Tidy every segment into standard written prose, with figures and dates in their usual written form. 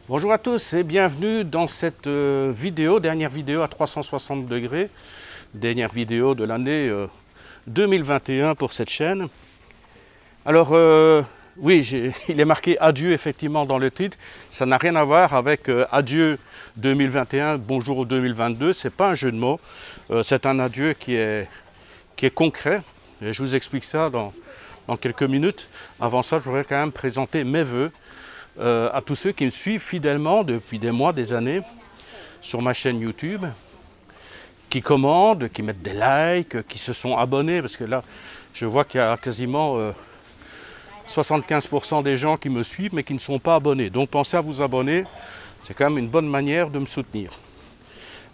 Bonjour à tous et bienvenue dans cette vidéo, dernière vidéo à 360 degrés, dernière vidéo de l'année 2021 pour cette chaîne. Alors oui, il est marqué adieu effectivement dans le titre, ça n'a rien à voir avec adieu 2021, bonjour 2022, c'est pas un jeu de mots, c'est un adieu qui est concret et je vous explique ça dans quelques minutes. Avant ça, je voudrais quand même présenter mes vœux à tous ceux qui me suivent fidèlement depuis des mois, des années sur ma chaîne YouTube, qui commandent, qui mettent des likes, qui se sont abonnés, parce que là, je vois qu'il y a quasiment 75% des gens qui me suivent, mais qui ne sont pas abonnés. Donc pensez à vous abonner, c'est quand même une bonne manière de me soutenir.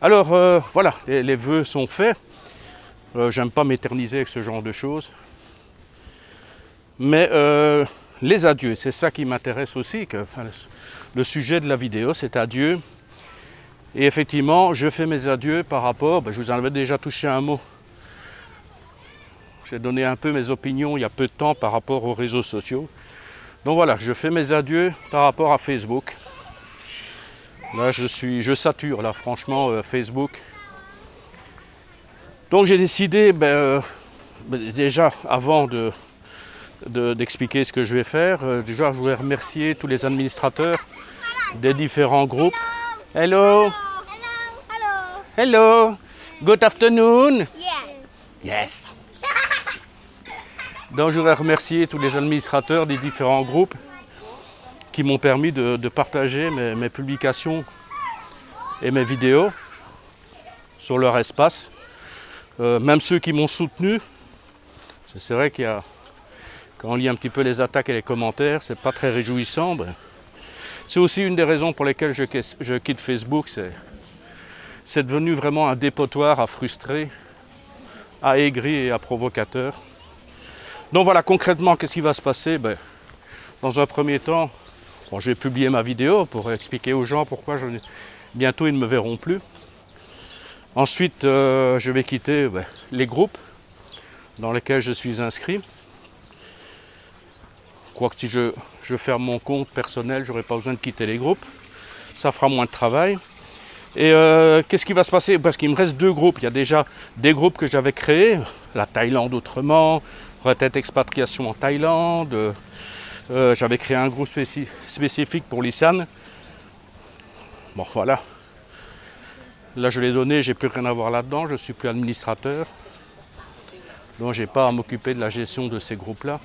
Alors voilà, les vœux sont faits. J'aime pas m'éterniser avec ce genre de choses. Mais les adieux, c'est ça qui m'intéresse aussi, le sujet de la vidéo, c'est adieu. Et effectivement, je fais mes adieux par rapport, je vous en avais déjà touché un mot. J'ai donné un peu mes opinions il y a peu de temps par rapport aux réseaux sociaux. Donc voilà, je fais mes adieux par rapport à Facebook. Là, je sature, là, franchement, Facebook. Donc j'ai décidé, déjà, avant d'expliquer ce que je vais faire. Déjà, je voudrais remercier tous les administrateurs des différents groupes. Hello. Hello. Hello. Good afternoon. Yes. Yes. Donc, je voudrais remercier tous les administrateurs des différents groupes qui m'ont permis de partager mes publications et mes vidéos sur leur espace. Même ceux qui m'ont soutenu. C'est vrai qu'il y a... Quand on lit un petit peu les attaques et les commentaires, c'est pas très réjouissant. C'est aussi une des raisons pour lesquelles je quitte Facebook. C'est devenu vraiment un dépotoir à frustrés, à aigris et à provocateurs. Donc voilà, concrètement, qu'est-ce qui va se passer? Dans un premier temps, je vais publier ma vidéo pour expliquer aux gens pourquoi bientôt ils ne me verront plus. Ensuite, je vais quitter les groupes dans lesquels je suis inscrit. Je crois que si je ferme mon compte personnel, je n'aurai pas besoin de quitter les groupes. Ça fera moins de travail. Et qu'est-ce qui va se passer? Parce qu'il me reste deux groupes. Il y a déjà des groupes que j'avais créés. La Thaïlande autrement, retraite expatriation en Thaïlande. J'avais créé un groupe spécifique pour l'ISAN. Bon, voilà. Là, je l'ai donné, j'ai plus rien à voir là-dedans. Je ne suis plus administrateur. Donc, je n'ai pas à m'occuper de la gestion de ces groupes-là,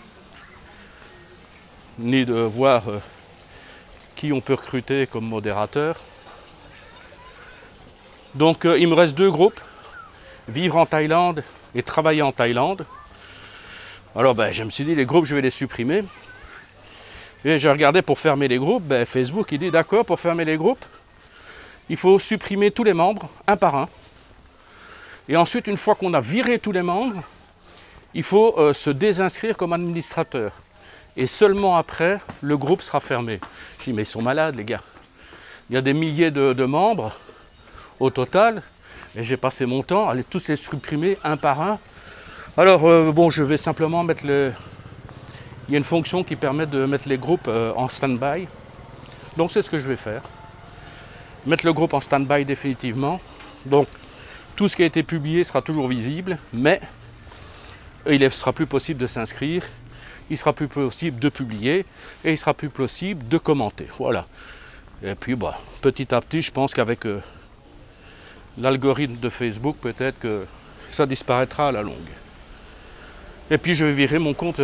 ni de voir qui on peut recruter comme modérateur. Donc il me reste deux groupes, vivre en Thaïlande et travailler en Thaïlande. Alors je me suis dit, les groupes, je vais les supprimer. Et j'ai regardé pour fermer les groupes, Facebook il dit d'accord, pour fermer les groupes, il faut supprimer tous les membres, un par un. Et ensuite, une fois qu'on a viré tous les membres, il faut se désinscrire comme administrateur. Et seulement après, le groupe sera fermé. Je dis, mais ils sont malades, les gars. Il y a des milliers de membres au total. Et j'ai passé mon temps à tous les supprimer un par un. Alors, je vais simplement mettre le... Il y a une fonction qui permet de mettre les groupes en stand-by. Donc, c'est ce que je vais faire. Mettre le groupe en stand-by définitivement. Donc, tout ce qui a été publié sera toujours visible, mais il ne sera plus possible de s'inscrire. Il sera plus possible de publier et il sera plus possible de commenter. Voilà. Et puis, petit à petit, je pense qu'avec l'algorithme de Facebook, peut-être que ça disparaîtra à la longue. Et puis, je vais virer mon compte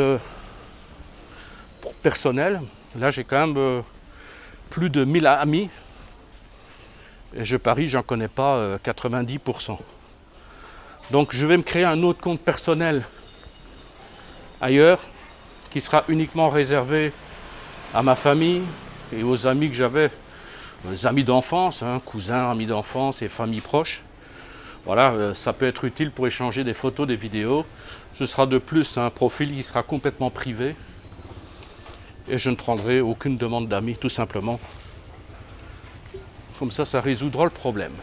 personnel. Là, j'ai quand même plus de 1000 amis. Et je parie, j'en connais pas 90%. Donc, je vais me créer un autre compte personnel ailleurs, qui sera uniquement réservé à ma famille et aux amis que j'avais, aux amis d'enfance, cousins, amis d'enfance et famille proche. Voilà, ça peut être utile pour échanger des photos, des vidéos. Ce sera de plus un profil qui sera complètement privé et je ne prendrai aucune demande d'amis, tout simplement. Comme ça résoudra le problème.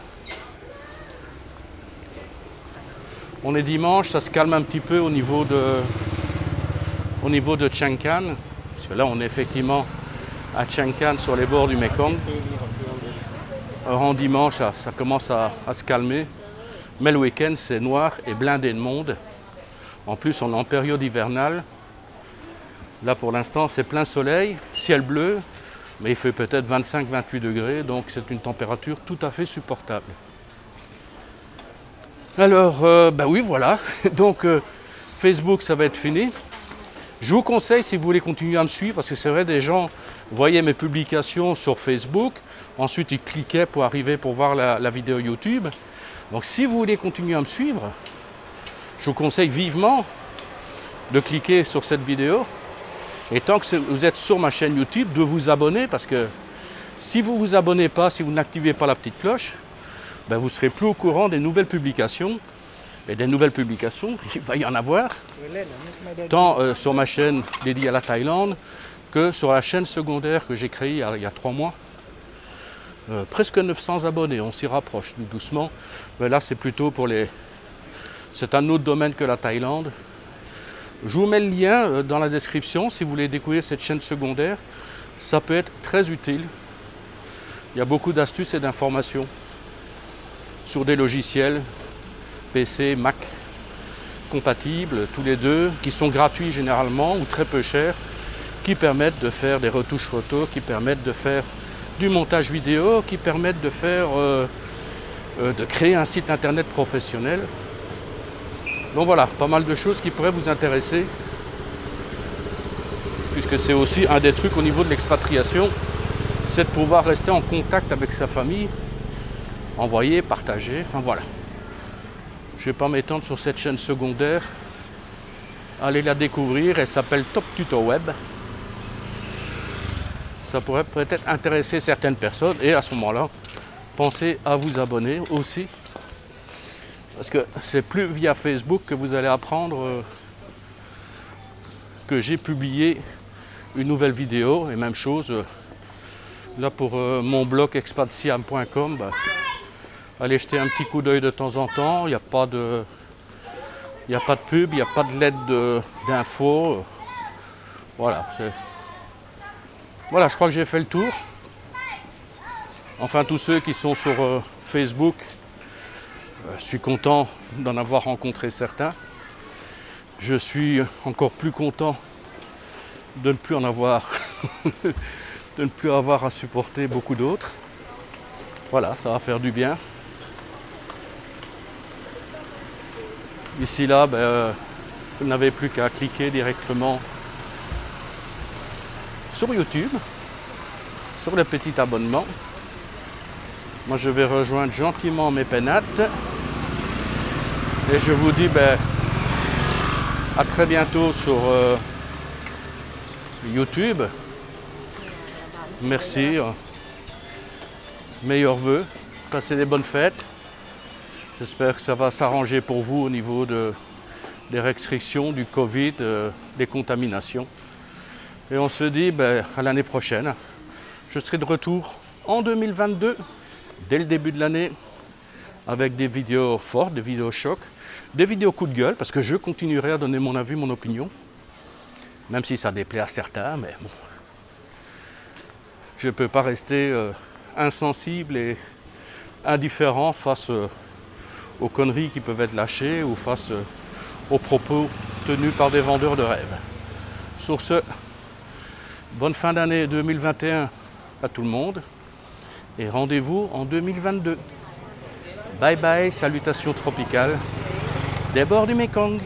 On est dimanche, ça se calme un petit peu au niveau de Chiang Can, parce que là on est effectivement à Chenkan sur les bords du Mekong. Alors, en dimanche, ça commence à se calmer. Mais le week-end, c'est noir et blindé de monde. En plus, on est en période hivernale. Là, pour l'instant, c'est plein soleil, ciel bleu, mais il fait peut-être 25-28 degrés, donc c'est une température tout à fait supportable. Alors, ben oui, voilà. Donc, Facebook, ça va être fini. Je vous conseille, si vous voulez continuer à me suivre, parce que c'est vrai, des gens voyaient mes publications sur Facebook, ensuite ils cliquaient pour arriver pour voir la vidéo YouTube. Donc, si vous voulez continuer à me suivre, je vous conseille vivement de cliquer sur cette vidéo. Et tant que vous êtes sur ma chaîne YouTube, de vous abonner, parce que si vous ne vous abonnez pas, si vous n'activez pas la petite cloche, ben vous ne serez plus au courant des nouvelles publications. Et des nouvelles publications, il va y en avoir, tant sur ma chaîne dédiée à la Thaïlande, que sur la chaîne secondaire que j'ai créée il y a 3 mois. Presque 900 abonnés, on s'y rapproche doucement. Mais là, c'est plutôt pour les... C'est un autre domaine que la Thaïlande. Je vous mets le lien dans la description si vous voulez découvrir cette chaîne secondaire. Ça peut être très utile. Il y a beaucoup d'astuces et d'informations sur des logiciels PC, Mac compatibles, tous les deux, qui sont gratuits généralement ou très peu chers, qui permettent de faire des retouches photos, qui permettent de faire du montage vidéo, qui permettent de faire, de créer un site internet professionnel. Donc voilà, pas mal de choses qui pourraient vous intéresser, puisque c'est aussi un des trucs au niveau de l'expatriation, c'est de pouvoir rester en contact avec sa famille, envoyer, partager, enfin voilà. Je ne vais pas m'étendre sur cette chaîne secondaire. Allez la découvrir, elle s'appelle Top Tuto Web. Ça pourrait peut-être intéresser certaines personnes et à ce moment-là, pensez à vous abonner aussi. Parce que c'est plus via Facebook que vous allez apprendre que j'ai publié une nouvelle vidéo. Et même chose, là pour mon blog expatsiam.com, bah, allez jeter un petit coup d'œil de temps en temps. Il n'y a pas de pub, il n'y a pas de lettre d'infos. Voilà, voilà, je crois que j'ai fait le tour. Enfin, tous ceux qui sont sur Facebook, je suis content d'en avoir rencontré certains. Je suis encore plus content de ne plus en avoir, de ne plus avoir à supporter beaucoup d'autres. Voilà, ça va faire du bien. Ici, là, ben, vous n'avez plus qu'à cliquer directement sur YouTube, sur le petit abonnement. Moi, je vais rejoindre gentiment mes pénates. Et je vous dis ben, à très bientôt sur YouTube. Merci. Meilleurs vœux. Passez des bonnes fêtes. J'espère que ça va s'arranger pour vous au niveau des restrictions, du Covid, des contaminations. Et on se dit ben, à l'année prochaine. Je serai de retour en 2022, dès le début de l'année, avec des vidéos fortes, des vidéos chocs, des vidéos coup de gueule, parce que je continuerai à donner mon avis, mon opinion, même si ça déplaît à certains, mais bon. Je ne peux pas rester insensible et indifférent face aux conneries qui peuvent être lâchées ou face aux propos tenus par des vendeurs de rêves. Sur ce, bonne fin d'année 2021 à tout le monde et rendez-vous en 2022. Bye bye, salutations tropicales des bords du Mekong.